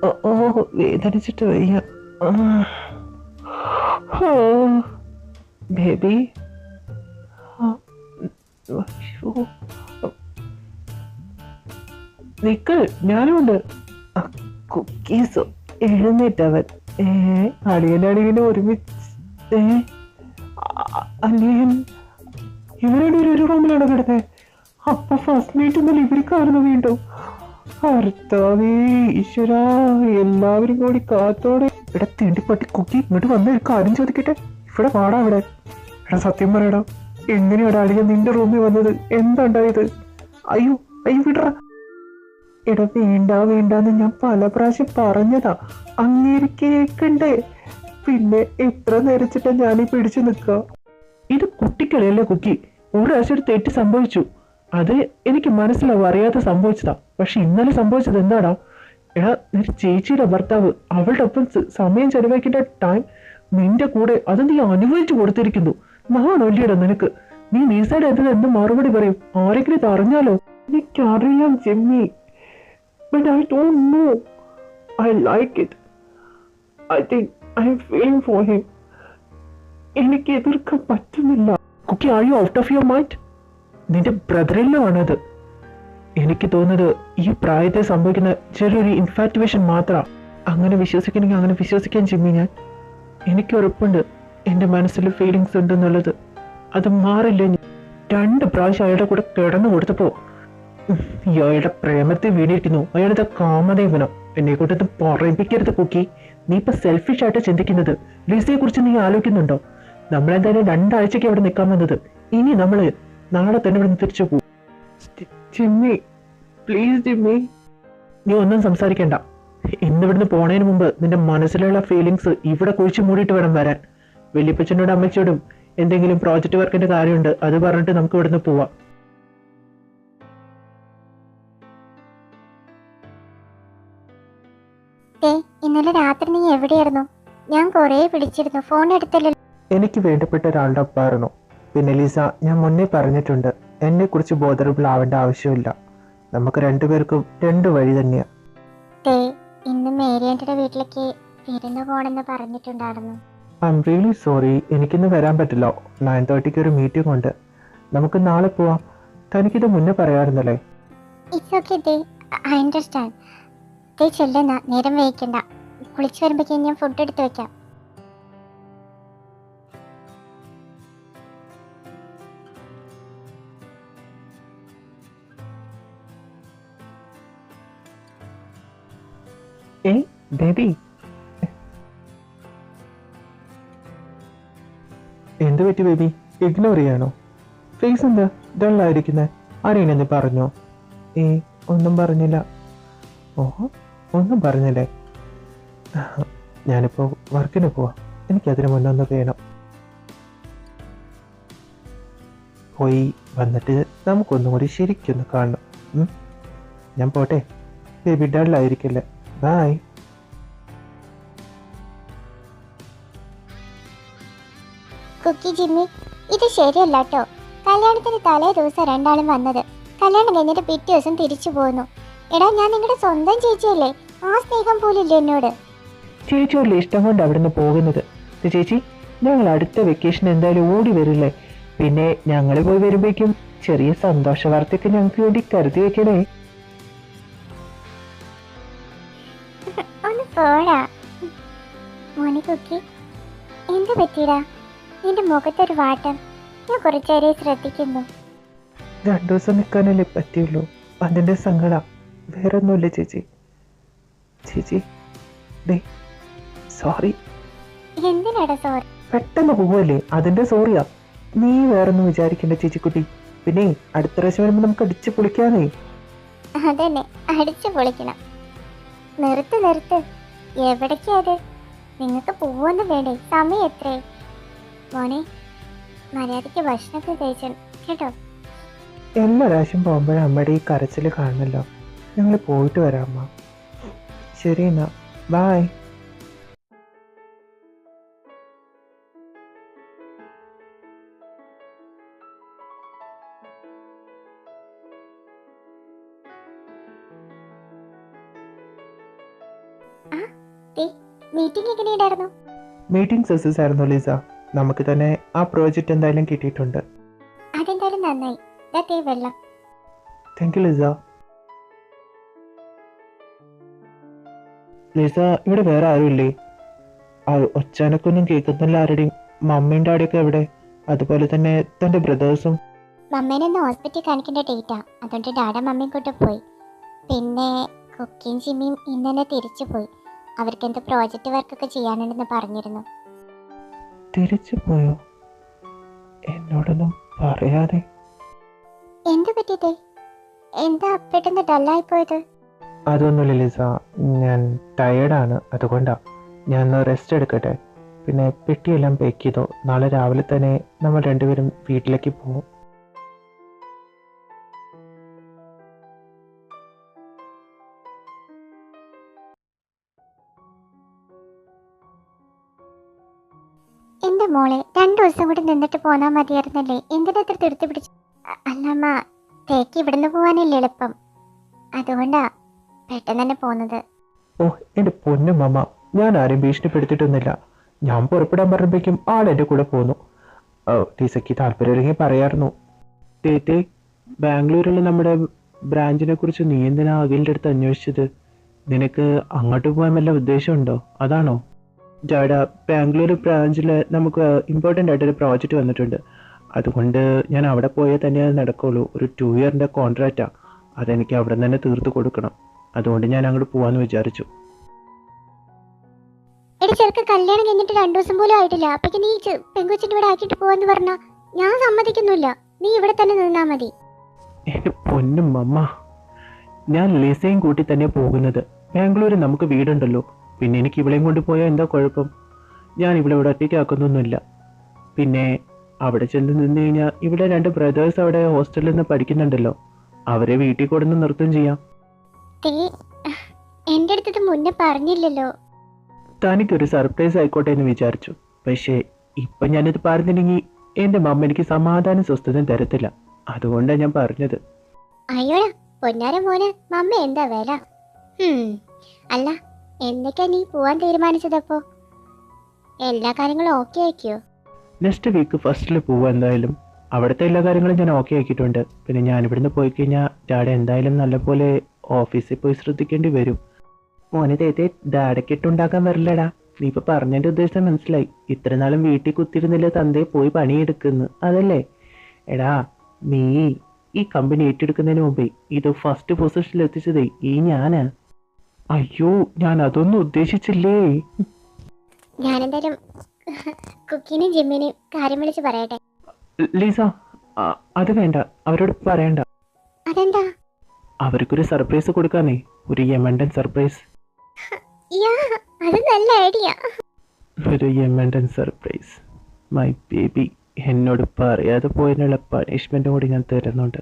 ഓ ഓ, വേദനിച്ചിട്ട് വയ്യ. ആ, ഓ, ബേബി. ആ, അയ്യോ. നിക്ക്, ഞാനുണ്ട്. ആ, കുക്കീസ്. എഴുന്നേറ്റവൻ. ഏ അളിയനളിയനും ഒരുമിച്ച്. ഏ അനിയൻ ഇവരുടെ ഒരു റൂമിലാണ് കിടന്നത്. അപ്പൊ ഫസ്റ്റ് നൈറ്റ് ഇന്നലെ ഇവർക്കായിരുന്നു വീണ്ടും. ഭർത്താവേ, ഈശ്വരാ, എല്ലാവരും കൂടി കാത്തോടെ. ഇവിടെ തീണ്ടിപ്പട്ടി കുക്കി ഇങ്ങോട്ട് വന്ന ഒരു കാര്യം ചോദിക്കട്ടെ. ഇവിടെ പാടാ ഇവിടെ. എടാ സത്യം പറയടാ, എങ്ങനെയാടാ അളിയ നിന്റെ റൂമിൽ വന്നത്? എന്താണ്ടായത്? അയ്യോ, അയ്യോ വിടറ. എടാ വേണ്ട വേണ്ടാന്ന് ഞാൻ പല പ്രാവശ്യം പറഞ്ഞതാ, അങ്ങേര് കേക്കണ്ടേ? പിന്നെ എത്ര നേരിച്ചിട്ടാ ഞാനീ പിടിച്ചു നിക്ക. ഇത് കുട്ടിക്കളിയല്ലേ കുക്കി. ഒരു പ്രാവശ്യം ഒരു തെറ്റ് സംഭവിച്ചു, അത് എനിക്ക് മനസ്സിലാവും, അറിയാതെ സംഭവിച്ചതാ. പക്ഷെ ഇന്നലെ സംഭവിച്ചത് എന്താടാ? എടാ, നിന്റെ ചേച്ചിയുടെ ഭർത്താവ് അവളുടെ ഒപ്പം സമയം ചെലവഴിക്കേണ്ട ടൈം നിന്റെ കൂടെ അത് നീ അനുഭവിച്ചു കൊടുത്തിരിക്കുന്നു. നാണല്ലേടാ നിനക്ക്? നീ നീസയുടെ അതിന് എന്ത് മറുപടി പറയും? ആരെങ്കിലും ഇത് അറിഞ്ഞാലോ? എനിക്കറിയാം Jemmy, but I don't know. I like it. I think I am feeling for him. എനിക്ക് എതിർക്കാൻ പറ്റുന്നില്ല. Cookie, are you out of your mind? നിന്റെ ബ്രദറിലോ ആണത്. എനിക്ക് തോന്നുന്നത് ഈ പ്രായത്തെ സംഭവിക്കുന്ന ചെറിയൊരു ഇൻഫാറ്റുവേഷൻ മാത്രം. അങ്ങനെ വിശ്വസിക്കണമെങ്കിൽ അങ്ങനെ വിശ്വസിക്കാൻ ചെമ്മി ഞാൻ. എനിക്ക് ഉറപ്പുണ്ട് എൻ്റെ മനസ്സിൽ ഫീലിങ്സ് ഉണ്ടെന്നുള്ളത്. അത് മാറില്ല. 2 പ്രാവശ്യം അയാളുടെ കൂടെ കിടന്നു കൊടുത്തപ്പോ അയാളുടെ പ്രേമത്തെ വീണിരിക്കുന്നു. അയാളുടെ കാമദേവനോ. എന്നെ കൊണ്ടത് പറയിപ്പിക്കരുത് കുക്കി. നീ ഇപ്പൊ സെൽഫിഷ് ആയിട്ട് ചിന്തിക്കുന്നത്. ലിസയെ കുറിച്ച് നീ ആലോചിക്കുന്നുണ്ടോ? നമ്മളെന്തായാലും 2 ആഴ്ചക്ക് അവിടെ നിൽക്കാൻ വന്നത്. ഇനി നമ്മള് നാളെ തന്നെ ഇവിടെ തിരിച്ചു പോകും. Jimmy, please Jimmy. നീ ഒന്നും സംസാരിക്കണ്ട. ഇന്നിവിടുന്ന് പോണതിന് മുമ്പ് നിന്റെ മനസ്സിലുള്ള ഫീലിങ്സ് ഇവിടെ കുഴിച്ചു മൂടിയിട്ട് വേണം വരാൻ. വല്യപ്പച്ചനോടും അമ്മച്ചോടും എന്തെങ്കിലും പ്രോജക്റ്റ് വർക്കിന്റെ കാര്യമുണ്ട്, അത് പറഞ്ഞിട്ട് നമുക്ക് ഇവിടുന്ന് പോവാം. ഇന്നലെ രാത്രി നീ എവിടെയായിരുന്നു? ഞാൻ കൊറേ വിളിച്ചിരുന്നു, ഫോൺ എടുത്തല്ലോ. എനിക്ക് വേണ്ടപ്പെട്ട ഒരാളുടെ ഒപ്പമായിരുന്നു. പിന്നെ ലിസ, ഞാൻ മുന്നേ പറഞ്ഞിട്ടുണ്ട്, എന്നെ കുറിച്ച് ബോധറബിൾ ആവേണ്ട ആവശ്യമില്ല. നമുക്ക് 2 പേർക്കും 2 വഴി തന്നെയാ. ഇന്ന് മേരിയാൻ്റെ വീട്ടിലേക്ക് വിരുന്ന് പോണെന്ന് പറഞ്ഞിട്ടുണ്ടായിരുന്നു. ഐ എം റിയലി സോറി, എനിക്കിന്ന് വരാൻ പറ്റില്ല. 9:30 ഒരു മീറ്റിംഗ് ഉണ്ട്. നമുക്ക് നാളെ പോവാം. തനിക്കിത് മുന്നേ പറയാറുന്നല്ലേ? It's okay, I understand. ചെല്ലുന്ന നേരം വൈകണ്ട. കുളിച്ചു വരുമ്പോഴേക്കും ഞാൻ ഫുഡ് എടുത്ത് വെക്കാം. ഏയ് ബേബി, എന്ത് പറ്റി ബേബി? ഇഗ്നോർ ചെയ്യാണോ? ഫേസ് എന്താ ഡള്ളായിരിക്കുന്നത്? ആരെയാണ് നീ പറഞ്ഞോ? ഒന്നും പറഞ്ഞില്ല. ഓഹോ, ഒന്നും പറഞ്ഞില്ലേ? ഞാനിപ്പോ വർക്കിന് പോവാ. എനിക്കതിന് മുന്നേ ഒന്ന് വേണം. പോയി വന്നിട്ട് നമുക്കൊന്നും കൂടി ശരിക്കൊന്ന് കാണണം. ഞാൻ പോട്ടെ. ബേബി ഡള്ളായിരിക്കില്ലേ? ബൈ. കുക്കി ജിമ്മി, ഇത് ശരിയല്ല കേട്ടോ. കല്യാണത്തിന് തലേ ദിവസം രണ്ടാളും വന്നത്, കല്യാണം കഴിഞ്ഞിട്ട് പിറ്റേ ദിവസം തിരിച്ചു പോകുന്നു. എടാ, ഞാൻ നിങ്ങളുടെ സ്വന്തം ചേച്ചിയല്ലേ, ആ സ്നേഹം പോലില്ല എന്നോട്. ചേച്ചിയോടുള്ള ഇഷ്ടം കൊണ്ട് അവിടുന്ന് പോകുന്നത്. ചേച്ചി, ഞങ്ങൾ അടുത്ത വെക്കേഷൻ എന്തായാലും ഓടി വരില്ലേ? പിന്നെ ഞങ്ങൾ പോയി വരുമ്പോഴേക്കും ചെറിയ സന്തോഷ വാർത്തയ്ക്ക് ഞങ്ങൾക്ക് വേണ്ടി കരുതി വെക്കണേ. ഒന്ന് പോടാ മോനെ. കുക്കി, എന്ത് പറ്റിയടാ? നിന്റെ മുഖത്തൊരു വാട്ടം. ഞാൻ കുറച്ചേരെ ശ്രദ്ധിക്കുന്നു. 2 ദിവസം നിൽക്കാനല്ലേ പറ്റിയുള്ളൂ, അതിന്റെ സങ്കടം. വേറെ ഒന്നുമില്ല ചേച്ചി. ചേച്ചി, സോറി. എന്തിനാടാ സോറി? പെട്ടെന്ന് പോവല്ലേ, അതിന്റെ സോറിയാ. നീ വേറൊന്നും വിചാരിക്കണ്ട ചേച്ചിക്കുട്ടി. പിന്നെ അടുത്ത പ്രാവശ്യം വരുമ്പോ നമുക്ക് അടിച്ചു പൊളിക്കാനേ. അതന്നെ, അടിച്ചു പൊളിക്കണം. നിർത്ത്. എവിടേക്കാ അത്? നിങ്ങൾക്ക് പോവൊന്നും വേണ്ടേ? സമയം എത്രേ? മോനെ, മര്യാദയ്ക്ക് ഭക്ഷണമൊക്കെ കഴിച്ചു കേട്ടോ. എല്ലാ പ്രാവശ്യം പോകുമ്പോഴും അമ്മയുടെ ഈ കരച്ചിൽ കാണണല്ലോ. ഞങ്ങൾ പോയിട്ട് വരാം അമ്മ. ശരി എന്നാ, ബൈ. ആ മീറ്റിംഗ് എങ്ങനെയുണ്ടായിരുന്നു? മീറ്റിംഗ് സക്സസ് ആയിരുന്നു ലിസ. നമുക്ക് തന്നെ ആ പ്രോജക്റ്റ് എന്തായാലും കിട്ടിയിട്ടുണ്ട്. അതെന്തായാലും നന്നായി. ദേ വെള്ളം. Thank you Lisa. ലിസ, ഇവിടെ വേറെ ആരുമില്ലേ? ഒച്ചാനക്കൊന്നും കേൾക്കുന്നില്ല ആരുടെയും. മമ്മിയും ഡാഡിയൊക്കെ എവിടെ? അതുപോലെ തന്നെ തൻ്റെ ബ്രദേഴ്സും. മമ്മേനെ ഒന്ന് ഹോസ്പിറ്റലിൽ കാണിക്കേണ്ട ഡേറ്റാ, അതുകൊണ്ട് ഡാഡ മമ്മിയും കൂടെ പോയി. പിന്നെ കുക്കിയും ജിമ്മിയും ഇന്ന് തന്നെ തിരിച്ചു പോയി. അവർക്ക് എന്ത് പ്രോജക്റ്റ് വർക്കൊക്കെ ചെയ്യാനുണ്ടെന്ന് പറഞ്ഞിരുന്നു. തിരിച്ചു പോയോ? എന്നോടൊന്നും പറയാതെ. എന്ത് പറ്റിയതേ? എന്താ പെട്ടെന്ന് ഡല്ലായി പോയത്? അതൊന്നുമില്ല ലിസ, ഞാൻ ടയേർഡാണ്, അതുകൊണ്ടാ. ഞാൻ ഒന്ന് റെസ്റ്റ് എടുക്കട്ടെ. പിന്നെ പെട്ടിയെല്ലാം പാക്ക് ചെയ്തോ. നാളെ രാവിലെ തന്നെ നമ്മൾ രണ്ടുപേരും വീട്ടിലേക്ക് പോകും. എന്റെ മോളെ 2 ദിവസം കൂടി നിന്നിട്ട് പോന്നാ മതിയായിരുന്നല്ലേ? എന്തിനാ ഇത്ര തിരുത്തി പിടിച്ചു? അല്ലമ്മ, തേക്ക് ഇവിടുന്ന് പോവാനല്ലേ എളുപ്പം, അതുകൊണ്ടാ പെട്ടെന്ന് തന്നെ പോന്നത്. ഓ എൻ്റെ പൊന്നും അമ്മ, ഞാൻ ആരെയും ഭീഷണിപ്പെടുത്തിയിട്ടൊന്നുമില്ല. ഞാൻ പുറപ്പെടാൻ പറഞ്ഞപ്പോഴേക്കും ആൾ എൻ്റെ കൂടെ പോന്നു. ടീച്ചയ്ക്ക് താല്പര്യമില്ലെങ്കിൽ പറയായിരുന്നു. തേത്തേ, ബാംഗ്ലൂരിലുള്ള നമ്മുടെ ബ്രാഞ്ചിനെ കുറിച്ച് നീ എന്തിനാ അഖിലിൻ്റെ അടുത്ത് അന്വേഷിച്ചത്? നിനക്ക് അങ്ങോട്ട് പോകാൻ വല്ല ഉദ്ദേശമുണ്ടോ? അതാണോ? ഡാഡ, ബാംഗ്ലൂർ ബ്രാഞ്ചിൽ നമുക്ക് ഇമ്പോർട്ടൻ്റ് ആയിട്ടൊരു പ്രോജക്റ്റ് വന്നിട്ടുണ്ട്. അതുകൊണ്ട് ഞാൻ അവിടെ പോയാൽ തന്നെ അത് നടക്കുള്ളൂ. ഒരു 2 ഇയറിൻ്റെ കോൺട്രാക്റ്റാണ്. അതെനിക്ക് അവിടെ നിന്ന് തന്നെ തീർത്ത് കൊടുക്കണം. അതുകൊണ്ട് ഞാൻ അങ്ങോട്ട് പോകാമെന്ന് വിചാരിച്ചു. എടി ചെറുക്ക്, കല്യാണം കഴിഞ്ഞിട്ട് 2 ദിവസം പോലും ആയിട്ടില്ല, അപ്പൊക്ക് നീ പെങ്കൊച്ചിന്റെ ഇവിടെ ആക്കിയിട്ട് പോവാന്ന് പറഞ്ഞാ ഞാൻ സമ്മതിക്കുന്നില്ല. നീ ഇവിടെ തന്നെ നിന്നാ മതി. എൻ്റെ പൊന്നും അമ്മ, ഞാൻ ലിസയും കൂട്ടി തന്നെ പോകുന്നത്. ബാംഗ്ലൂരിൽ നമുക്ക് വീടുണ്ടല്ലോ. പിന്നെ എനിക്ക് ഇവിടെയും കൊണ്ട് പോയാൽ എന്താ കുഴപ്പം? ഞാൻ ഇവിടെ ഒറ്റയ്ക്കാക്കുന്നൊന്നുമില്ല. പിന്നെ അവിടെ ചെന്ന് നിന്ന് കഴിഞ്ഞാൽ ഇവിടെ 2 ബ്രദേഴ്സ് അവിടെ ഹോസ്റ്റലിൽ നിന്ന് പഠിക്കുന്നുണ്ടല്ലോ. അവരെ വീട്ടിൽ കൊടുന്ന് നിർത്തും ചെയ്യാം. എന്റെ അടുത്തത് മുന്നേ പറഞ്ഞില്ലല്ലോ. തനിക്കൊരു സർപ്രൈസ് ആയിക്കോട്ടെ എന്ന് വിചാരിച്ചു. പക്ഷേ ഇപ്പം ഞാനിത് പറഞ്ഞില്ലെങ്കിൽ എൻ്റെ മമ്മ എനിക്ക് സമാധാനം സ്വസ്ഥതയും തരത്തില്ല. അതുകൊണ്ടാണ് ഞാൻ പറഞ്ഞത്. അയ്യോടാ പൊന്നാര മോന്, മമ്മ എന്താ വില? അല്ല, എന്നൊക്കെയാ നീ പോവാൻ തീരുമാനിച്ചതപ്പോ? എല്ലാ കാര്യങ്ങളും ഓക്കെ ആക്കിയോ? നെക്സ്റ്റ് വീക്ക് ഫസ്റ്റിൽ പോവാ എന്തായാലും. അവിടുത്തെ എല്ലാ കാര്യങ്ങളും ഞാൻ ഓക്കെ ആക്കിയിട്ടുണ്ട്. പിന്നെ ഞാൻ ഇവിടുന്ന് പോയി കഴിഞ്ഞാൽ ഡാഡ എന്തായാലും നല്ലപോലെ ഓഫീസിൽ പോയി ശ്രദ്ധിക്കേണ്ടി വരും. മോനെ തേത്തെ, ഡാഡക്കിട്ടുണ്ടാക്കാൻ വരില്ലടാ. നീ ഇപ്പൊ പറഞ്ഞതിന്റെ ഉദ്ദേശം മനസ്സിലായി. ഇത്ര നാളും വീട്ടിൽ കുത്തിരുന്നില്ല തന്തേ പോയി പണിയെടുക്കുന്നു, അതല്ലേ? എടാ, നീ ഈ കമ്പനി ഏറ്റെടുക്കുന്നതിന് മുമ്പേ ഇത് ഫസ്റ്റ് പൊസിഷനിൽ എത്തിച്ചതേ ഈ ഞാനാ. അയ്യോ, ഞാൻ അതൊന്നും ഉദ്ദേശിച്ചില്ലേ. ഞാനെന്തായാലും കുക്കിനും ജിമ്മിനും കാര്യം വിളിച്ച് പറയട്ടെ. ലീസ, അത് വേണ്ട, അവരോട് പറയണ്ട. അതെന്താ? അവർക്കൊരു സർപ്രൈസ് കൊടുക്കാനേ, ഒരു യമണ്ടൻ സർപ്രൈസ്. അത് നല്ല ഐഡിയ. ഒരു യമണ്ടൻ സർപ്രൈസ്. മൈ ബേബി, എന്നോട് പറയാതെ പോയതിനുള്ള പണിഷ്മെന്റ് കൂടി ഞാൻ തരുന്നുണ്ട്.